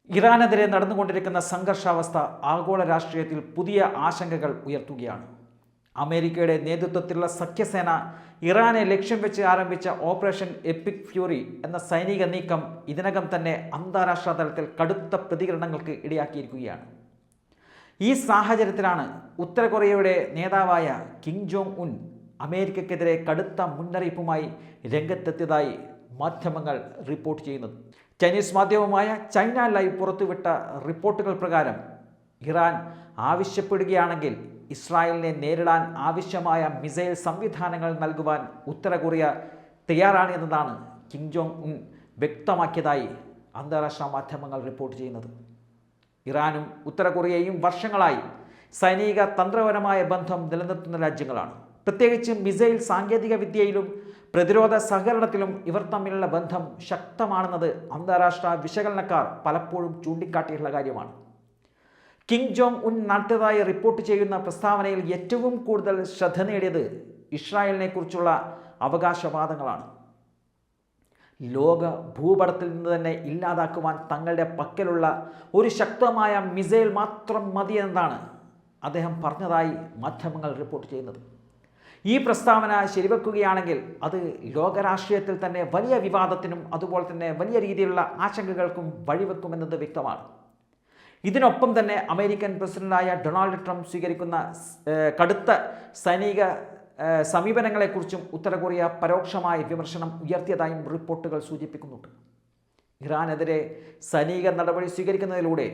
ഇറാനെതിരെ നടന്നുകൊണ്ടിരിക്കുന്ന സംഘർഷാവസ്ഥ ആഗോള രാഷ്ട്രീയത്തിൽ പുതിയ ആശങ്കകൾ ഉയർത്തുകയാണ്. അമേരിക്കയുടെ നേതൃത്വത്തിലുള്ള സഖ്യസേന ഇറാനെ ലക്ഷ്യം വെച്ച് ആരംഭിച്ച ഓപ്പറേഷൻ എപ്പിക് ഫ്യൂറി എന്ന സൈനിക നീക്കം ഇതിനകം തന്നെ അന്താരാഷ്ട്ര തലത്തിൽ കടുത്ത പ്രതികരണങ്ങൾക്ക് ഇടയാക്കിയിരിക്കുകയാണ്. ഈ സാഹചര്യത്തിലാണ് ഉത്തര കൊറിയയുടെ നേതാവായ കിം ജോങ് ഉൻ അമേരിക്കയ്ക്കെതിരെ കടുത്ത മുന്നറിയിപ്പുമായി രംഗത്തെത്തിയതായി മാധ്യമങ്ങൾ റിപ്പോർട്ട് ചെയ്യുന്നത്. ചൈനീസ് മാധ്യമമായ ചൈന ലൈവ് പുറത്തുവിട്ട റിപ്പോർട്ടുകൾ പ്രകാരം ഇറാൻ ആവശ്യപ്പെടുകയാണെങ്കിൽ ഇസ്രായേലിനെ നേരിടാൻ ആവശ്യമായ മിസൈൽ സംവിധാനങ്ങൾ നൽകുവാൻ ഉത്തര കൊറിയ തയ്യാറാണ് എന്നതാണ് കിം ജോങ് ഉൻ വ്യക്തമാക്കിയതായി അന്താരാഷ്ട്ര മാധ്യമങ്ങൾ റിപ്പോർട്ട് ചെയ്യുന്നത്. ഇറാനും ഉത്തര കൊറിയയും വർഷങ്ങളായി സൈനിക തന്ത്രപരമായ ബന്ധം നിലനിർത്തുന്ന രാജ്യങ്ങളാണ്. പ്രത്യേകിച്ച് മിസൈൽ സാങ്കേതിക വിദ്യയിലും പ്രതിരോധ സഹകരണത്തിലും ഇവർ തമ്മിലുള്ള ബന്ധം ശക്തമാണെന്നത് അന്താരാഷ്ട്ര വിശകലനക്കാർ പലപ്പോഴും ചൂണ്ടിക്കാട്ടിയിട്ടുള്ള കാര്യമാണ്. കിം ജോങ് ഉൻ നടത്തിയതായി റിപ്പോർട്ട് ചെയ്യുന്ന പ്രസ്താവനയിൽ ഏറ്റവും കൂടുതൽ ശ്രദ്ധ നേടിയത് ഇസ്രായേലിനെ കുറിച്ചുള്ള അവകാശവാദങ്ങളാണ്. ലോക ഭൂപടത്തിൽ നിന്ന് തന്നെ ഇല്ലാതാക്കുവാൻ തങ്ങളുടെ പക്കലുള്ള ഒരു ശക്തമായ മിസൈൽ മാത്രം മതിയെന്നാണ് അദ്ദേഹം പറഞ്ഞതായി മാധ്യമങ്ങൾ റിപ്പോർട്ട് ചെയ്യുന്നത്. ഈ പ്രസ്താവന ശരിവെക്കുകയാണെങ്കിൽ അത് ലോകരാഷ്ട്രീയത്തിൽ തന്നെ വലിയ വിവാദത്തിനും അതുപോലെ തന്നെ വലിയ രീതിയിലുള്ള ആശങ്കകൾക്കും വഴിവെക്കുമെന്നത് വ്യക്തമാണ്. ഇതിനൊപ്പം തന്നെ അമേരിക്കൻ പ്രസിഡന്റായ ഡൊണാൾഡ് ട്രംപ് സ്വീകരിക്കുന്ന കടുത്ത സൈനിക സമീപനങ്ങളെക്കുറിച്ചും ഉത്തര കൊറിയ പരോക്ഷമായ വിമർശനം ഉയർത്തിയതായും റിപ്പോർട്ടുകൾ സൂചിപ്പിക്കുന്നുണ്ട്. ഇറാനെതിരെ സൈനിക നടപടി സ്വീകരിക്കുന്നതിലൂടെ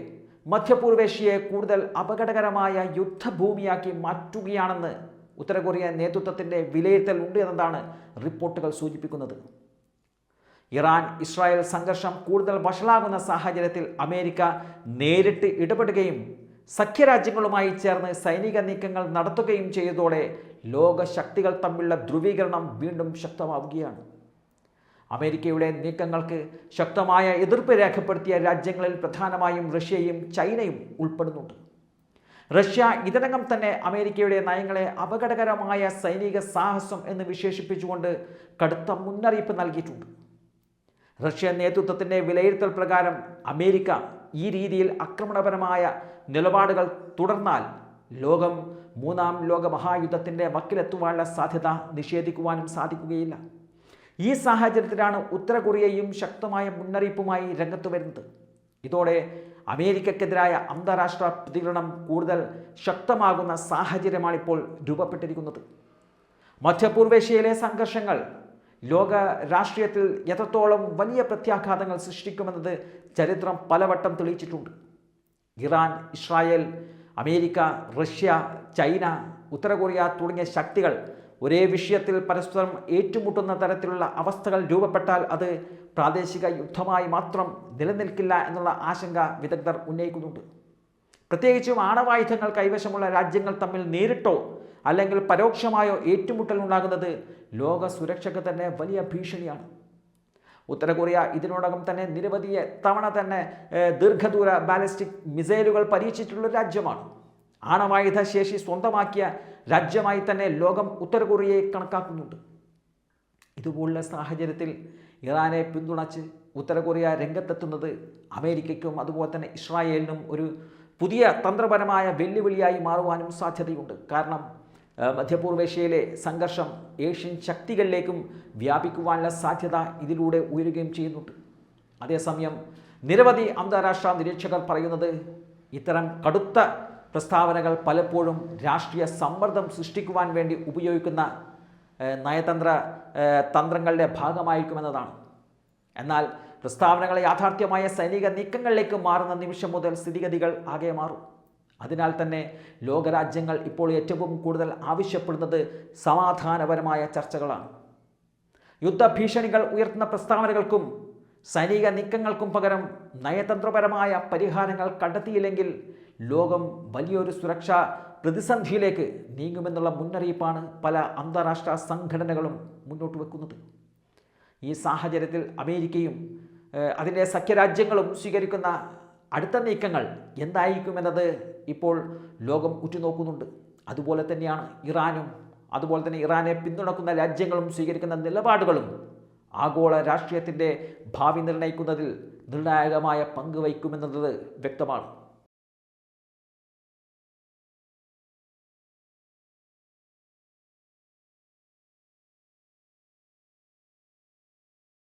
മധ്യപൂർവേഷ്യയെ കൂടുതൽ അപകടകരമായ യുദ്ധഭൂമിയാക്കി മാറ്റുകയാണെന്ന് ഉത്തര കൊറിയ നേതൃത്വത്തിൻ്റെ വിലയിരുത്തൽ ഉണ്ട് എന്നതാണ് റിപ്പോർട്ടുകൾ സൂചിപ്പിക്കുന്നത്. ഇറാൻ ഇസ്രായേൽ സംഘർഷം കൂടുതൽ വഷളാകുന്ന സാഹചര്യത്തിൽ അമേരിക്ക നേരിട്ട് ഇടപെടുകയും സഖ്യരാജ്യങ്ങളുമായി ചേർന്ന് സൈനിക നീക്കങ്ങൾ നടത്തുകയും ചെയ്തതോടെ ലോകശക്തികൾ തമ്മിലുള്ള ധ്രുവീകരണം വീണ്ടും ശക്തമാവുകയാണ്. അമേരിക്കയുടെ നീക്കങ്ങൾക്ക് ശക്തമായ എതിർപ്പ് രേഖപ്പെടുത്തിയ രാജ്യങ്ങളിൽ പ്രധാനമായും റഷ്യയും ചൈനയും ഉൾപ്പെടുന്നുണ്ട്. റഷ്യ ഇതിനകം തന്നെ അമേരിക്കയുടെ നയങ്ങളെ അപകടകരമായ സൈനിക സാഹസം എന്ന് വിശേഷിപ്പിച്ചുകൊണ്ട് കടുത്ത മുന്നറിയിപ്പ് നൽകിയിട്ടുണ്ട്. റഷ്യൻ നേതൃത്വത്തിൻ്റെ വിലയിരുത്തൽ പ്രകാരം അമേരിക്ക ഈ രീതിയിൽ ആക്രമണപരമായ നിലപാടുകൾ തുടർന്നാൽ ലോകം മൂന്നാം ലോക മഹായുദ്ധത്തിൻ്റെ വക്കിലെത്തുവാനുള്ള സാധ്യത നിഷേധിക്കുവാനും സാധിക്കുകയില്ല. ഈ സാഹചര്യത്തിലാണ് ഉത്തര കൊറിയയും ശക്തമായ മുന്നറിയിപ്പുമായി രംഗത്ത് വരുന്നത്. ഇതോടെ അമേരിക്കക്കെതിരായ അന്താരാഷ്ട്ര പ്രതികരണം കൂടുതൽ ശക്തമാകുന്ന സാഹചര്യമാണിപ്പോൾ രൂപപ്പെട്ടിരിക്കുന്നത്. മധ്യപൂർവേഷ്യയിലെ സംഘർഷങ്ങൾ ലോക രാഷ്ട്രീയത്തിൽ എത്രത്തോളം വലിയ പ്രത്യാഘാതങ്ങൾ സൃഷ്ടിക്കുമെന്നത് ചരിത്രം പലവട്ടം തെളിയിച്ചിട്ടുണ്ട്. Iran, Israel, America, Russia, China, ഉത്തര കൊറിയ തുടങ്ങിയ ശക്തികൾ ഒരേ വിഷയത്തിൽ പരസ്പരം ഏറ്റുമുട്ടുന്ന തരത്തിലുള്ള അവസ്ഥകൾ രൂപപ്പെട്ടാൽ അത് പ്രാദേശിക യുദ്ധമായി മാത്രം നിലനിൽക്കില്ല എന്നുള്ള ആശങ്ക വിദഗ്ധർ ഉന്നയിക്കുന്നുണ്ട്. പ്രത്യേകിച്ചും ആണവായുധങ്ങൾ കൈവശമുള്ള രാജ്യങ്ങൾ തമ്മിൽ നേരിട്ടോ അല്ലെങ്കിൽ പരോക്ഷമായോ ഏറ്റുമുട്ടൽ ഉണ്ടാകുന്നത് ലോക സുരക്ഷയ്ക്ക് തന്നെ വലിയ ഭീഷണിയാണ്. ഉത്തര കൊറിയ ഇതിനോടകം തന്നെ നിരവധി തവണ തന്നെ ദീർഘദൂര ബാലിസ്റ്റിക് മിസൈലുകൾ പരീക്ഷിച്ചിട്ടുള്ള രാജ്യമാണ്. ആണവായുധ ശേഷി സ്വന്തമാക്കിയ രാജ്യമായി തന്നെ ലോകം ഉത്തര കൊറിയയെ കണക്കാക്കുന്നുണ്ട്. ഇതുപോലുള്ള സാഹചര്യത്തിൽ ഇറാനെ പിന്തുണച്ച് ഉത്തര കൊറിയ രംഗത്തെത്തുന്നത് അമേരിക്കയ്ക്കും അതുപോലെ തന്നെ ഇസ്രായേലിനും ഒരു പുതിയ തന്ത്രപരമായ വെല്ലുവിളിയായി മാറുവാനും സാധ്യതയുണ്ട്. കാരണം മധ്യപൂർവേഷ്യയിലെ സംഘർഷം ഏഷ്യൻ ശക്തികളിലേക്കും വ്യാപിക്കുവാനുള്ള സാധ്യത ഇതിലൂടെ ഉയരുകയും ചെയ്യുന്നുണ്ട്. അതേസമയം നിരവധി അന്താരാഷ്ട്ര നിരീക്ഷകർ പറയുന്നത് ഇത്തരം കടുത്ത പ്രസ്താവനകൾ പലപ്പോഴും രാഷ്ട്രീയ സമ്മർദ്ദം സൃഷ്ടിക്കുവാൻ വേണ്ടി ഉപയോഗിക്കുന്ന തന്ത്രങ്ങളുടെ ഭാഗമായിരിക്കുമെന്നതാണ്. എന്നാൽ പ്രസ്താവനകൾ യാഥാർത്ഥ്യമായ സൈനിക നീക്കങ്ങളിലേക്ക് മാറുന്ന നിമിഷം മുതൽ സ്ഥിതിഗതികൾ ആകെ മാറും. അതിനാൽ തന്നെ ലോകരാജ്യങ്ങൾ ഇപ്പോൾ ഏറ്റവും കൂടുതൽ ആവശ്യപ്പെടുന്നത് സമാധാനപരമായ ചർച്ചകളാണ്. യുദ്ധഭീഷണികൾ ഉയർത്തുന്ന പ്രസ്താവനകൾക്കും സൈനിക നീക്കങ്ങൾക്കും പകരം നയതന്ത്രപരമായ പരിഹാരങ്ങൾ കണ്ടെത്തിയില്ലെങ്കിൽ ലോകം വലിയൊരു സുരക്ഷാ പ്രതിസന്ധിയിലേക്ക് നീങ്ങുമെന്നുള്ള മുന്നറിയിപ്പാണ് പല അന്താരാഷ്ട്ര സംഘടനകളും മുന്നോട്ട് വെക്കുന്നത്. ഈ സാഹചര്യത്തിൽ അമേരിക്കയും അതിൻ്റെ സഖ്യരാജ്യങ്ങളും സ്വീകരിക്കുന്ന അടുത്ത നീക്കങ്ങൾ എന്തായിരിക്കുമെന്നത് ഇപ്പോൾ ലോകം ഉറ്റുനോക്കുന്നുണ്ട്. അതുപോലെ തന്നെയാണ് ഇറാനും അതുപോലെ തന്നെ ഇറാനെ പിന്തുണക്കുന്ന രാജ്യങ്ങളും സ്വീകരിക്കുന്ന നിലപാടുകളും ആഗോള രാഷ്ട്രീയത്തിൻ്റെ ഭാവി നിർണ്ണയിക്കുന്നതിൽ നിർണായകമായ പങ്ക് വഹിക്കുമെന്നത് വ്യക്തമാണ്.